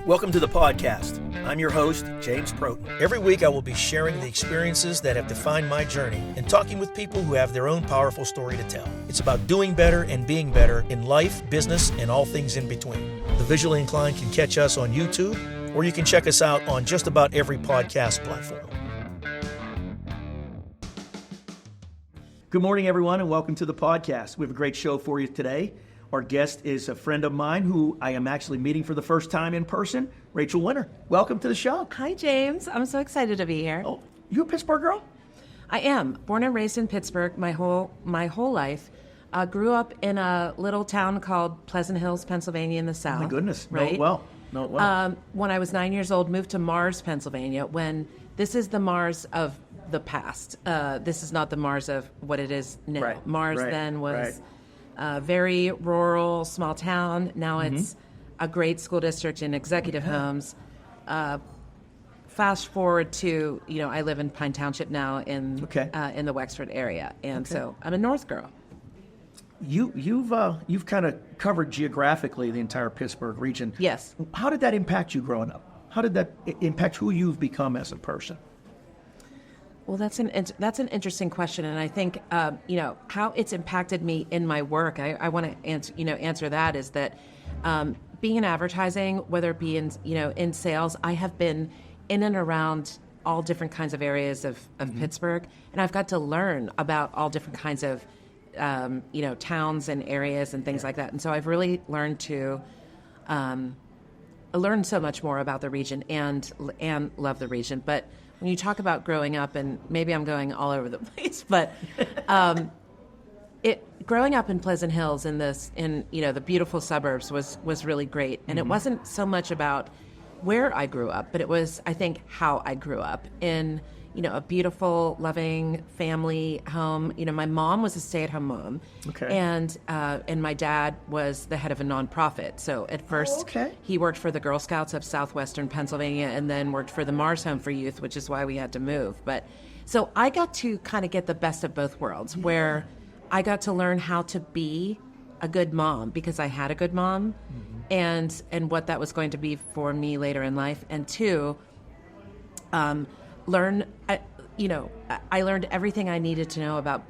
Welcome to the podcast. I'm your host, James Protin. Every week I will be sharing the experiences that have defined my journey and talking with people who have their own powerful story to tell. It's about doing better and being better in life, business, and all things in between. The visually inclined can catch us on YouTube, or you can check us out on just about every podcast platform. Good morning, everyone, and welcome to the podcast. We have a great show for you today. Our guest is a friend of mine who I am actually meeting for the first time in person, Rachel Winter. Welcome to the show. Hi, James. I'm so excited to be here. Oh, you a Pittsburgh girl? I am. Born and raised in Pittsburgh my whole life. Grew up in a little town called Pleasant Hills, Pennsylvania in the South. Oh my goodness. Right? Know it well. When I was 9 years old, moved to Mars, Pennsylvania, when this is the Mars of the past. This is not the Mars of what it is now. Right. Mars then was... very rural, small town. Now it's a great school district and executive homes. Fast forward to, I live in Pine Township now in the Wexford area, and so I'm a North girl. You've kind of covered geographically the entire Pittsburgh region. Yes. How did that impact you growing up? How did that impact who you've become as a person? Well, that's an interesting question, and I think how it's impacted me in my work. I want to answer that is that being in advertising, whether it be in sales, I have been in and around all different kinds of areas of Pittsburgh, and I've got to learn about all different kinds of towns and areas and things like that. And so I've really learned to learn so much more about the region and love the region, but. When you talk about growing up, and maybe I'm going all over the place, but growing up in Pleasant Hills in the beautiful suburbs was really great. And it wasn't so much about where I grew up, but it was, I think, how I grew up in a beautiful, loving family home. My mom was a stay-at-home mom, and my dad was the head of a nonprofit. So at first, he worked for the Girl Scouts of Southwestern Pennsylvania, and then worked for the Mars Home for Youth, which is why we had to move. But so I got to kind of get the best of both worlds, where I got to learn how to be a good mom because I had a good mom, and what that was going to be for me later in life, and two. I learned everything I needed to know about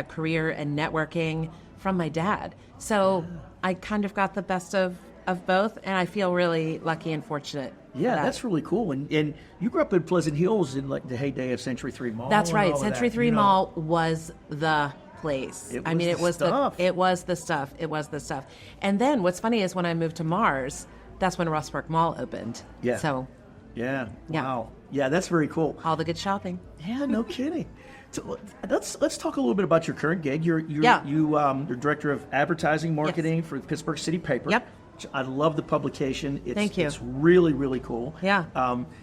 career and networking from my dad. So I kind of got the best of both, and I feel really lucky and fortunate. Yeah, that's really cool. And you grew up in Pleasant Hills in like the heyday of Century 3 Mall. That's right. Century 3 Mall was the place. It was the stuff. And then what's funny is when I moved to Mars, that's when Ross Park Mall opened. Yeah. So. Yeah. Wow. Yeah, that's very cool. All the good shopping. Yeah, no kidding. So let's talk a little bit about your current gig. You're director of advertising marketing for the Pittsburgh City Paper. Yep. I love the publication. Thank you. It's really, really cool. Yeah.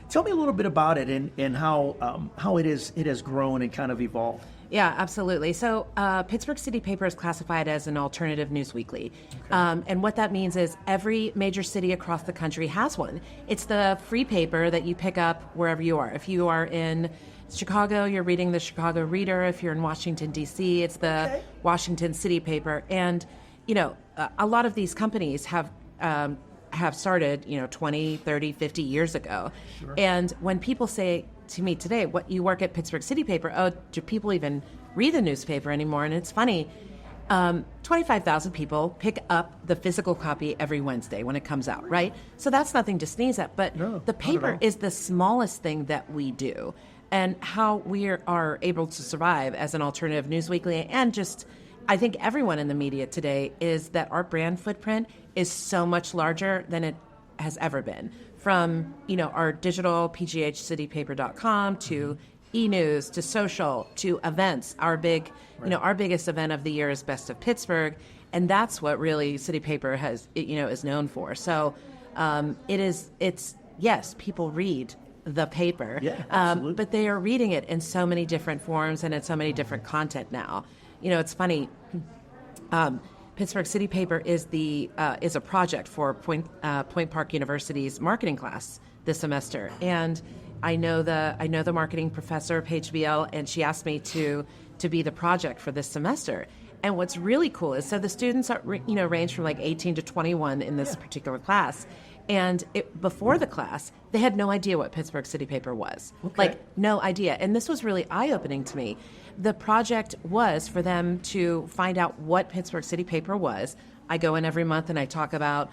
Tell me a little bit about it and how it has grown and kind of evolved. Yeah, absolutely. So Pittsburgh City Paper is classified as an alternative news weekly. And what that means is every major city across the country has one. It's the free paper that you pick up wherever you are. If you are in Chicago, you're reading the Chicago Reader. If you're in Washington, D.C., it's the Washington City Paper. And, a lot of these companies have started, 20, 30, 50 years ago. Sure. And when people say to me today, what you work at Pittsburgh City Paper, do people even read the newspaper anymore? And it's funny, 25,000 people pick up the physical copy every Wednesday when it comes out, right? So that's nothing to sneeze at, but the paper is the smallest thing that we do. And how we are able to survive as an alternative news weekly, and just, I think everyone in the media today, is that our brand footprint is so much larger than it has ever been. From, our digital pghcitypaper.com to e-news to social to events. Our biggest event of the year is Best of Pittsburgh, and that's what really City Paper is known for. So yes, people read the paper, but they are reading it in so many different forms and in so many different content now. It's funny. Pittsburgh City Paper is a project for Point Park University's marketing class this semester, and I know the marketing professor, Paige Biel, and she asked me to be the project for this semester. And what's really cool is, so the students are range from like 18 to 21 in this particular class, And before the class, they had no idea what Pittsburgh City Paper was. Okay. Like, no idea. And this was really eye-opening to me. The project was for them to find out what Pittsburgh City Paper was. I go in every month and I talk about,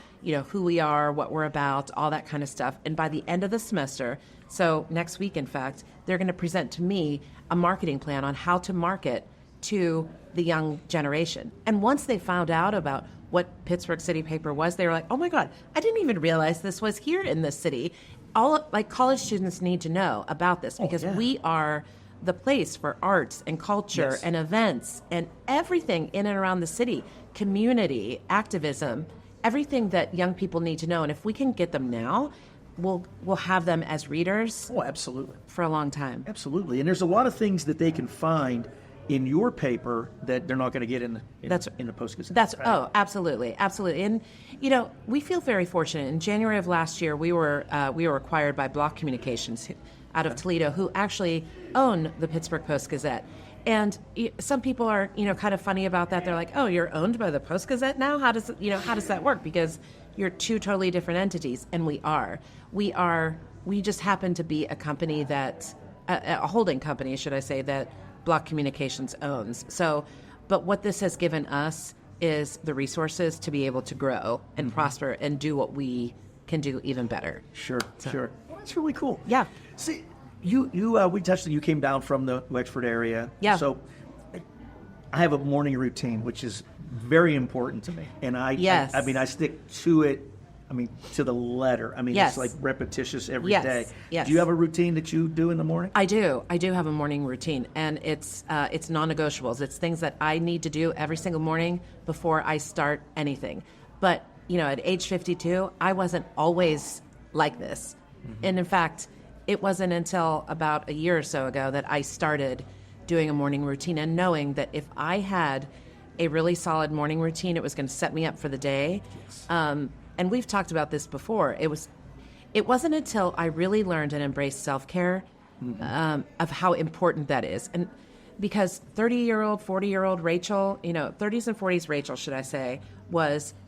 who we are, what we're about, all that kind of stuff. And by the end of the semester, so next week, in fact, they're going to present to me a marketing plan on how to market to the young generation. And once they found out about what Pittsburgh City Paper was, they were like, oh my God, I didn't even realize this was here in this city. College students need to know about this because we are the place for arts and culture and events and everything in and around the city, community, activism, everything that young people need to know. And if we can get them now, we'll have them as readers. Oh, absolutely. For a long time. Absolutely. And there's a lot of things that they can find in your paper that they're not going to get in the Post-Gazette. Absolutely. And, we feel very fortunate. In January of last year, we were acquired by Block Communications out of Toledo, who actually own the Pittsburgh Post-Gazette. And some people are, kind of funny about that. They're like, oh, you're owned by the Post-Gazette now? How does that work? Because you're two totally different entities, and we are. We just happen to be a company that, a holding company, should I say, that Block Communications owns. So, but what this has given us is the resources to be able to grow and prosper and do what we can do even better. Sure. Well, that's really cool. Yeah. See, we touched that you came down from the Wexford area. Yeah. So I have a morning routine, which is very important to me. And I stick to it. To the letter. It's like repetitious every day. Yes. Do you have a routine that you do in the morning? I do have a morning routine, and it's non-negotiables. It's things that I need to do every single morning before I start anything. But, at age 52, I wasn't always like this. Mm-hmm. And in fact, it wasn't until about a year or so ago that I started doing a morning routine and knowing that if I had a really solid morning routine, it was going to set me up for the day. Yes. And we've talked about this before. It wasn't until I really learned and embraced self-care of how important that is. And because 30-year-old, 40-year-old Rachel, 30s and 40s Rachel, should I say,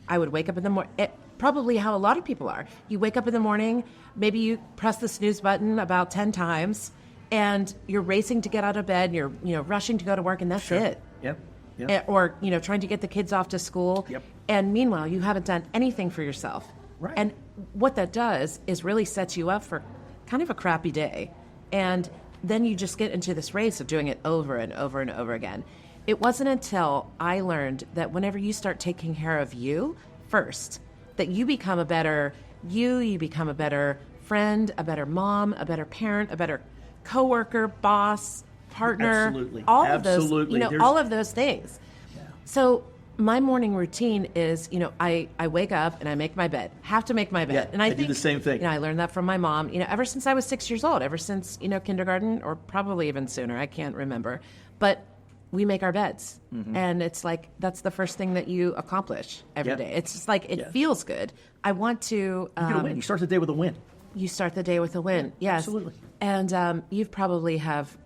I would wake up in the morning. Probably how a lot of people are. You wake up in the morning, maybe you press the snooze button about 10 times, and you're racing to get out of bed, and you're rushing to go to work, and that's it. Yep. Or, trying to get the kids off to school. Yep. And meanwhile, you haven't done anything for yourself. Right. And what that does is really sets you up for kind of a crappy day. And then you just get into this race of doing it over and over and over again. It wasn't until I learned that whenever you start taking care of you first, that you become a better you become a better friend, a better mom, a better parent, a better coworker, boss, partner, Absolutely. all Absolutely. of those, all of those things. Yeah. So my morning routine is, I wake up and I make my bed. Have to make my bed. Yeah, and I do the same thing. I learned that from my mom, ever since I was 6 years old, ever since, kindergarten or probably even sooner. I can't remember. But we make our beds. Mm-hmm. And it's like, that's the first thing that you accomplish every day. It's just like, it feels good. I want to... you get a win. You start the day with a win. You start the day with a win. Yes. Absolutely. And you've probably have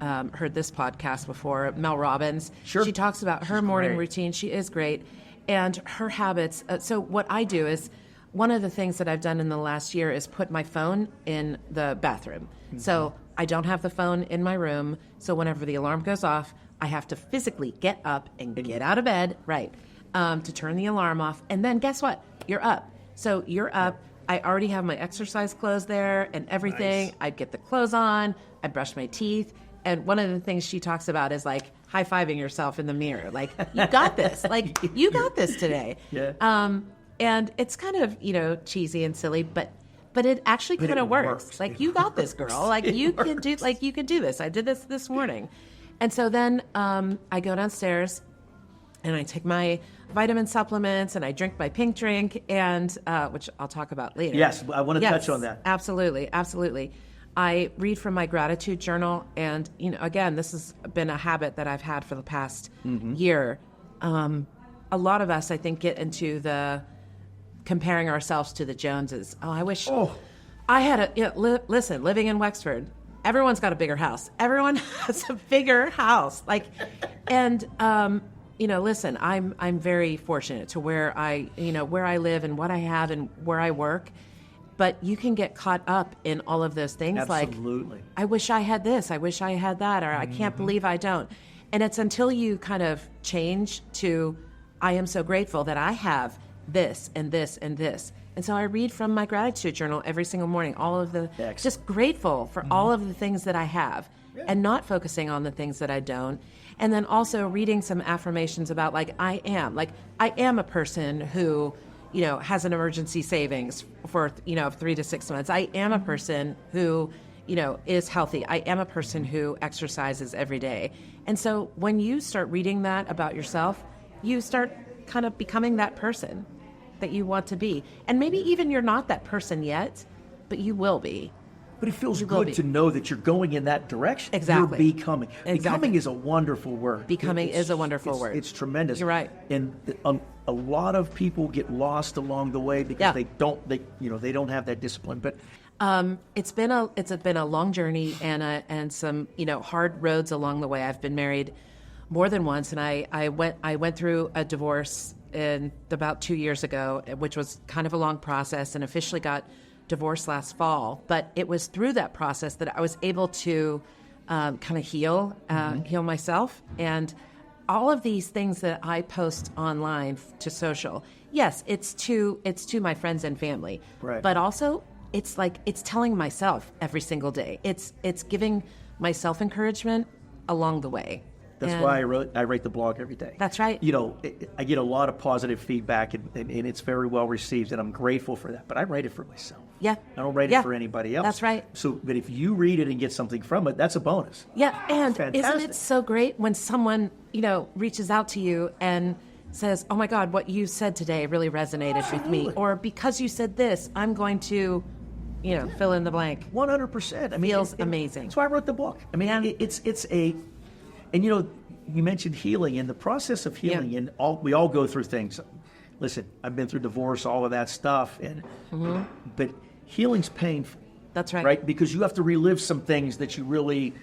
heard this podcast before. Mel Robbins. Sure. She talks about her morning routine. She is great. And her habits. So what I do is, one of the things that I've done in the last year is put my phone in the bathroom. Mm-hmm. So I don't have the phone in my room. So whenever the alarm goes off, I have to physically get up and get out of bed, to turn the alarm off. And then guess what? You're up. So you're up. I already have my exercise clothes there and everything. Nice. I'd get the clothes on. I'd brush my teeth. And one of the things she talks about is like high-fiving yourself in the mirror. Like, you got this. Like, you got this today. Yeah. And it's kind of, cheesy and silly, but it actually kind of works. Like, you got this, girl. Like, you can do this. I did this morning. And so then I go downstairs and I take my vitamin supplements and I drink my pink drink, and which I'll talk about later. Yes, I want to touch on that. Absolutely. I read from my gratitude journal, and again, this has been a habit that I've had for the past year. A lot of us, I think, get into the comparing ourselves to the Joneses. Oh, I wish I had listen, living in Wexford, everyone's got a bigger house. Everyone has a bigger house. And listen, I'm very fortunate to where I live and what I have and where I work. But you can get caught up in all of those things. Absolutely. Like, I wish I had this, I wish I had that, or I can't believe I don't. And it's until you kind of change to, I am so grateful that I have this and this and this. And so I read from my gratitude journal every single morning, all of the, Excellent. just grateful for all of the things that I have and not focusing on the things that I don't. And then also reading some affirmations about I am a person who, has an emergency savings for, 3 to 6 months. I am a person who, is healthy. I am a person who exercises every day. And so when you start reading that about yourself, you start kind of becoming that person that you want to be. And maybe even you're not that person yet, but you will be. But it feels good to know that you're going in that direction. Exactly. You're becoming. Exactly. Becoming is a wonderful word. Becoming is a wonderful word. It's tremendous. You're right. And a lot of people get lost along the way because they don't have that discipline. But it's been a long journey and some hard roads along the way. I've been married more than once, and I went through a divorce about 2 years ago, which was kind of a long process, and officially got divorced last fall. But it was through that process that I was able to kind of heal myself. And all of these things that I post online to social, yes, it's to my friends and family, right. But also it's telling myself every single day. It's giving myself encouragement along the way. That's why I write the blog every day. That's right. I get a lot of positive feedback, and it's very well received, and I'm grateful for that. But I write it for myself. Yeah. I don't write it for anybody else. That's right. So, but if you read it and get something from it, that's a bonus. Yeah, and Fantastic. Isn't it so great when someone, reaches out to you and says, oh my God, what you said today really resonated with me. Or because you said this, I'm going to, fill in the blank. 100%. I mean, feels amazing. That's why I wrote the book. I mean, and you mentioned healing, and the process of healing, and we all go through things. Listen, I've been through divorce, all of that stuff, and but healing's painful. That's right. Right? Because you have to relive some things that you really,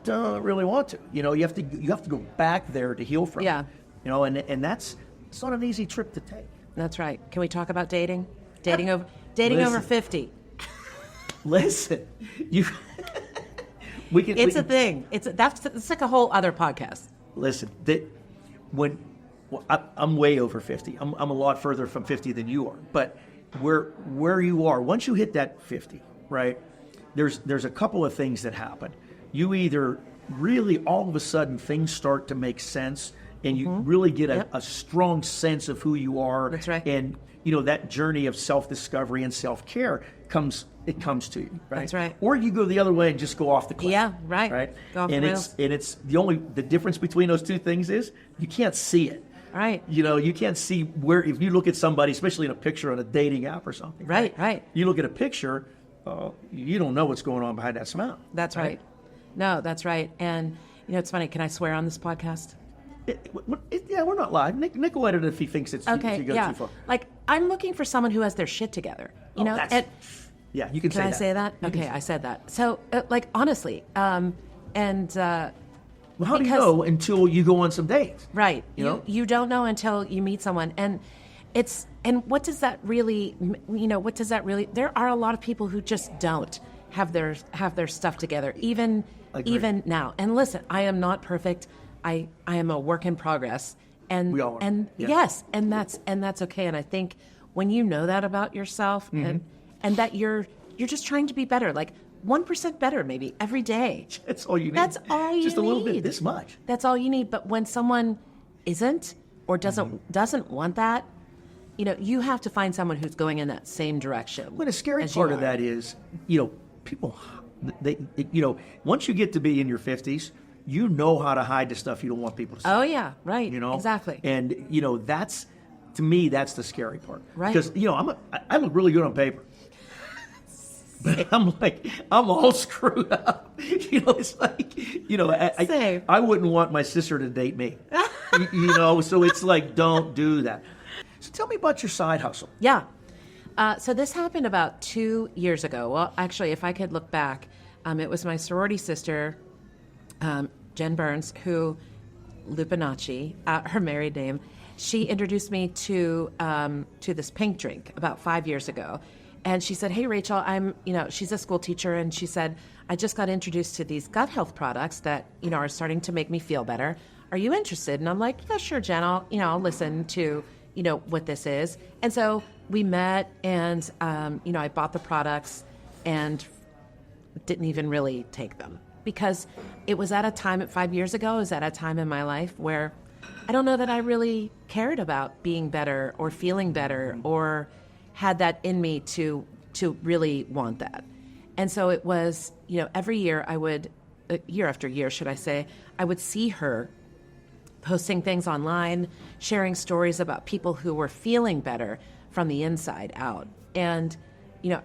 don't really want to. You have to go back there to heal from. Yeah. And it's not an easy trip to take. That's right. Can we talk about dating? Dating over 50. Listen, It's a thing. It's like a whole other podcast. Listen, I'm way over 50. I'm a lot further from 50 than you are. But where you are, once you hit that 50, right? There's a couple of things that happen. You either really all of a sudden things start to make sense, and you really get a strong sense of who you are. That's right. And that journey of self-discovery and self-care comes to you, right? That's right. Or you go the other way and just go off the cliff. Yeah, right. Right. Go off the rails. It's the difference between those two things is you can't see it. Right. You can't see where, if you look at somebody, especially in a picture on a dating app or something. Right. You look at a picture, you don't know what's going on behind that smile. That's right. No, that's right. And it's funny. Can I swear on this podcast? We're not live. Nick will edit it if he thinks it's okay. if you go Yeah. too far. Like, I'm looking for someone who has their shit together. You know. Yeah, you can say that. Can I say that? Okay, I said that. So, honestly, well, how do you know until you go on some dates? Right. You don't know until you meet someone, and what does that really? There are a lot of people who just don't have their stuff together, even now. And listen, I am not perfect. I am a work in progress, and we all are. And yes, and that's okay. And I think when you know that about yourself, and that you're just trying to be better, like 1% better maybe every day. That's all you need. That's all you need. Just a little bit, this much. That's all you need. But when someone isn't or doesn't want that, you have to find someone who's going in that same direction. Well, the scary part of that is, people, once you get to be in your 50s, you know how to hide the stuff you don't want people to see. Oh yeah, right. Exactly. And that's, to me, that's the scary part. Right. Because I look really good on paper. But I'm all screwed up. It's like, I wouldn't want my sister to date me. So it's like, don't do that. So tell me about your side hustle. Yeah. So this happened about 2 years ago. Well, actually, if I could look back, it was my sorority sister, Jen Burns, who Lupinacci, her married name, she introduced me to this pink drink about 5 years ago. And she said, "Hey, Rachel, she's a school teacher, and she said, I just got introduced to these gut health products that, are starting to make me feel better. Are you interested?" And I'm like, "Yeah, sure, Jen, I'll listen to, what this is." And so we met, and, I bought the products and didn't even really take them because it was at a time 5 years ago, it was at a time in my life where I don't know that I really cared about being better or feeling better or had that in me to really want that. And so it was, every year year after year, should I say, I would see her posting things online, sharing stories about people who were feeling better from the inside out. And,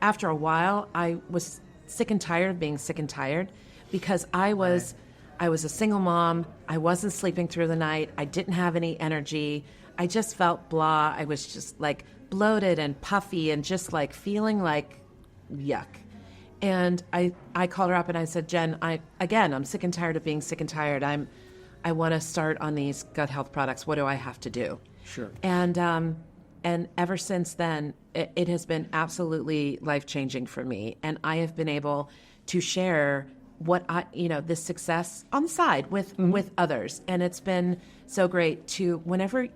after a while, I was sick and tired of being sick and tired because I was a single mom. I wasn't sleeping through the night. I didn't have any energy. I just felt blah. I was just like bloated and puffy and just like feeling like yuck. And I called her up and I said, "Jen, I'm sick and tired of being sick and tired. I want to start on these gut health products. What do I have to do?" Sure. And ever since then, it has been absolutely life-changing for me. And I have been able to share what this success on the side with others. And it's been so great to whenever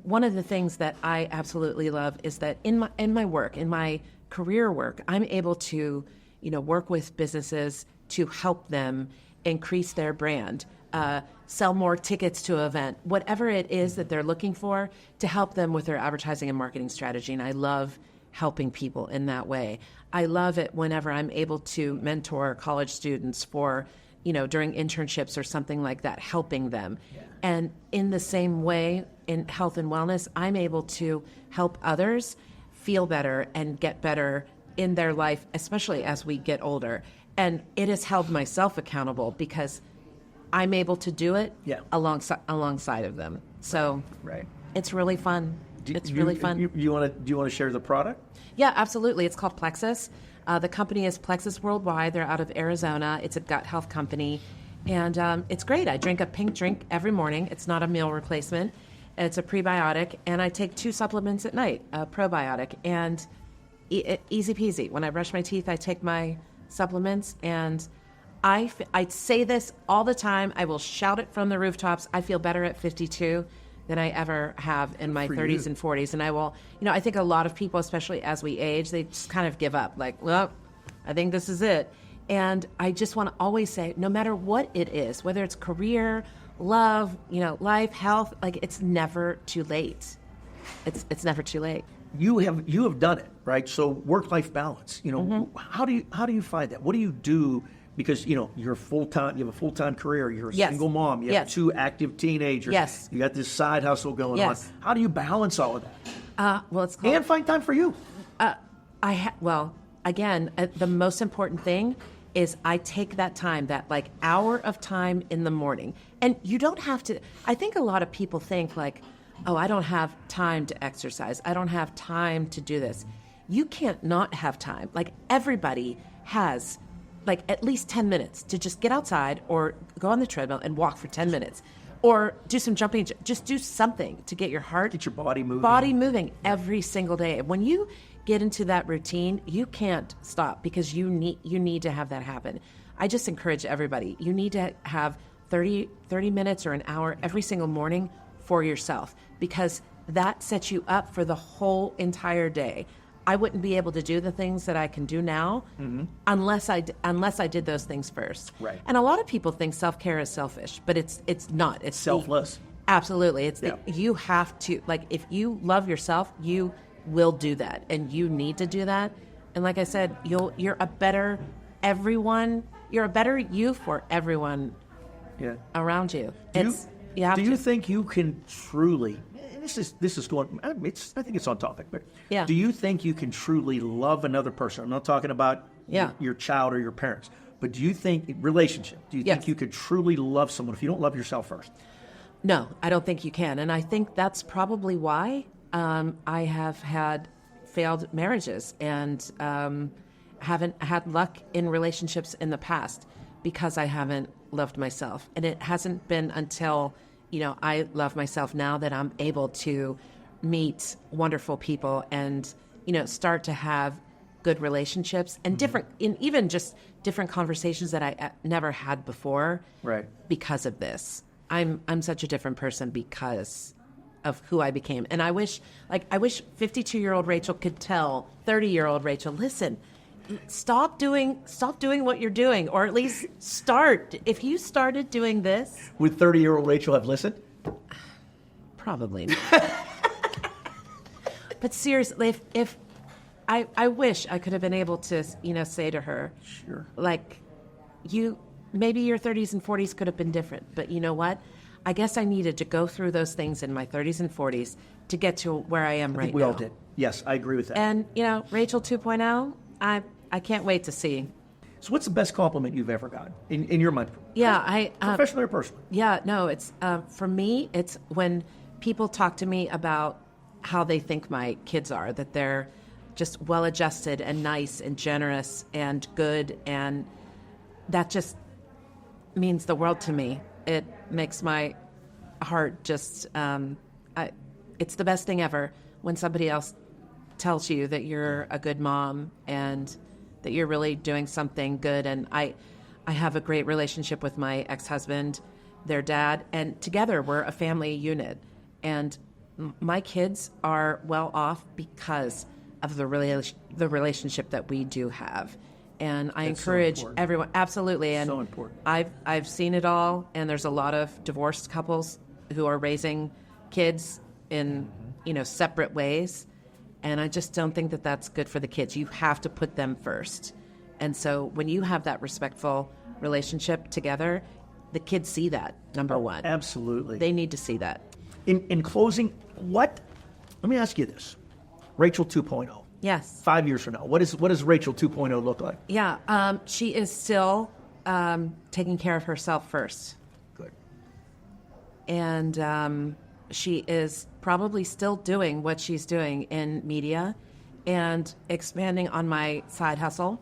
one of the things that I absolutely love is that in my work, in my career work, I'm able to, work with businesses to help them increase their brand, sell more tickets to an event, whatever it is that they're looking for to help them with their advertising and marketing strategy. And I love helping people in that way. I love it whenever I'm able to mentor college students for, during internships or something like that, helping them. Yeah. And in the same way, in health and wellness, I'm able to help others feel better and get better in their life, especially as we get older. And it has held myself accountable because I'm able to do it alongside of them. So it's really fun. Really fun. Do you want to share the product? Yeah, absolutely. It's called Plexus. The company is Plexus Worldwide. They're out of Arizona. It's a gut health company. And it's great. I drink a pink drink every morning. It's not a meal replacement. It's a prebiotic. And I take 2 supplements at night, a probiotic. And easy peasy. When I brush my teeth, I take my supplements. And I say this all the time. I will shout it from the rooftops. I feel better at 52 than I ever have in my 30s and 40s. And I will, I think a lot of people, especially as we age, they just kind of give up. Like, well, I think this is it. And I just want to always say, no matter what it is, whether it's career, love, life, health, like it's never too late. It's never too late. You have done it, right? So work-life balance, how do you find that? What do you do? Because, you're full-time, you have a full-time career, you're a single mom, you have 2 active teenagers, you got this side hustle going on. How do you balance all of that? It's called... And find time for you. Again, the most important thing is I take that time, that hour of time in the morning. And you don't have to, I think a lot of people think I don't have time to exercise. I don't have time to do this. You can't not have time. Everybody has at least 10 minutes to just get outside or go on the treadmill and walk for 10 minutes or do some jumping. Just do something to get your heart. Get your body moving. Body moving every single day. When you get into that routine, you can't stop because you need to have that happen. I just encourage everybody. You need to have 30 minutes or an hour every single morning for yourself because that sets you up for the whole entire day. I wouldn't be able to do the things that I can do now unless I did those things first. Right. And a lot of people think self-care is selfish, but it's not. It's selfless. Absolutely. It's you have to, if you love yourself, you will do that, and you need to do that. And like I said, you're a better you for everyone around you. Do you think you can truly? This is going. I think it's on topic, but do you think you can truly love another person? I'm not talking about your child or your parents, but do you think relationship? Do you think you could truly love someone if you don't love yourself first? No, I don't think you can, and I think that's probably why I have had failed marriages and haven't had luck in relationships in the past because I haven't loved myself. And it hasn't been until, I love myself now that I'm able to meet wonderful people and, start to have good relationships and even just different conversations that I never had before. Right. Because of this. I'm such a different person because of who I became. And I wish 52-year-old Rachel could tell 30-year-old Rachel, listen, stop doing what you're doing, or at least start. If you started doing this. Would 30-year-old Rachel have listened? Probably not. But seriously, if I wish I could have been able to, say to her, sure, maybe your 30s and 40s could have been different, but you know what? I guess I needed to go through those things in my 30s and 40s to get to where I am right now. We all did. Yes, I agree with that. And, Rachel 2.0, I can't wait to see. So what's the best compliment you've ever gotten in your mind? Yeah, professionally or personally? Yeah, no, it's for me, it's when people talk to me about how they think my kids are, that they're just well-adjusted and nice and generous and good, and that just means the world to me. It makes my heart just, it's the best thing ever when somebody else tells you that you're a good mom and that you're really doing something good. And I have a great relationship with my ex-husband, their dad, and together we're a family unit. And my kids are well off because of the relationship that we do have. And I encourage everyone, absolutely. And so important. I've seen it all, and there's a lot of divorced couples who are raising kids in separate ways, and I just don't think that that's good for the kids. You have to put them first, and so when you have that respectful relationship together, the kids see that. Number one, absolutely, they need to see that. In closing, let me ask you this: Rachel 2.0. Yes. 5 years from now, what does Rachel 2.0 look like? Yeah, she is still taking care of herself first. Good. And she is probably still doing what she's doing in media and expanding on my side hustle,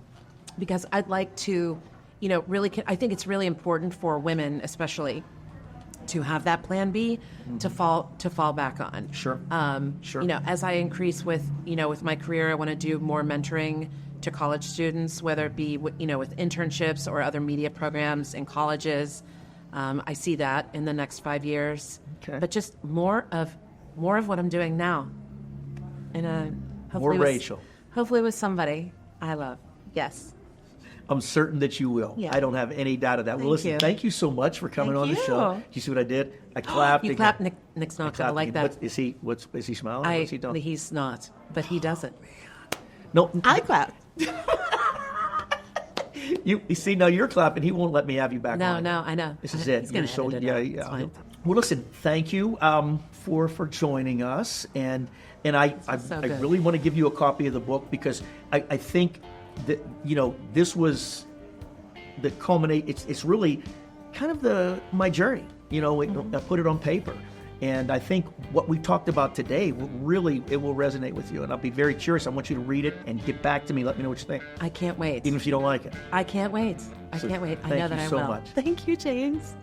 because I'd like to, really, I think it's really important for women especially to have that plan B to fall back on. Sure. Sure. As I increase with my career, I want to do more mentoring to college students, whether it be with internships or other media programs in colleges. I see that in the next 5 years. Okay. But just more of what I'm doing now. And hopefully more Rachel. Hopefully with somebody I love. Yes. I'm certain that you will. Yeah. I don't have any doubt of that. Well, listen, thank you so much for coming on the show. You see what I did? I clapped. You clapped. Nick's not going to like that. Is he smiling? What's he doing? He's not, but he doesn't. No, I clapped. You see, now you're clapping. He won't let me have you back on. No, I know. This is it. He's gonna edit it out. It's fine. Well, listen, thank you for joining us, and I really want to give you a copy of the book, because I think that this was the culminate. It's really kind of my journey. I put it on paper, and I think what we talked about today will resonate with you. And I'll be very curious. I want you to read it and get back to me. Let me know what you think. I can't wait. Even if you don't like it. I can't wait. I can't wait. I know that I will. Thank you so much. Thank you, James.